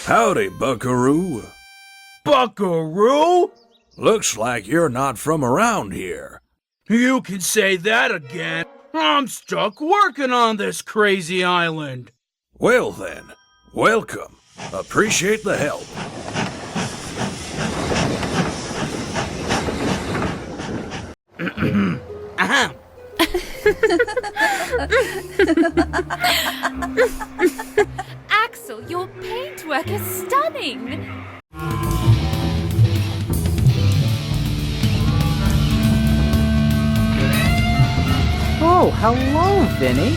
Howdy, buckaroo. Buckaroo? Looks like you're not from around here. You can say that again. I'm stuck working on this crazy island. Well then, welcome. Appreciate the help. Ahem. Axel, your paintwork is stunning! Oh, hello, Vinny.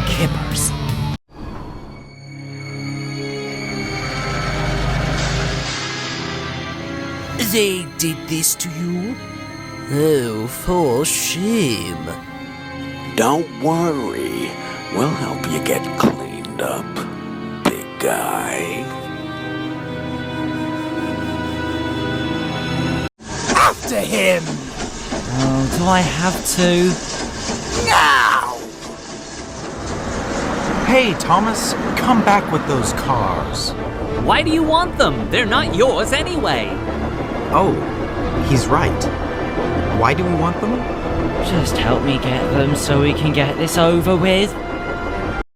Kippers. They did this to you? Oh, for shame. Don't worry. We'll help you get cleaned up, big guy. After him! Oh, do I have to? Now! Hey, Thomas, come back with those cars. Why do you want them? They're not yours anyway. Oh, he's right. Why do we want them? Just help me get them so we can get this over with.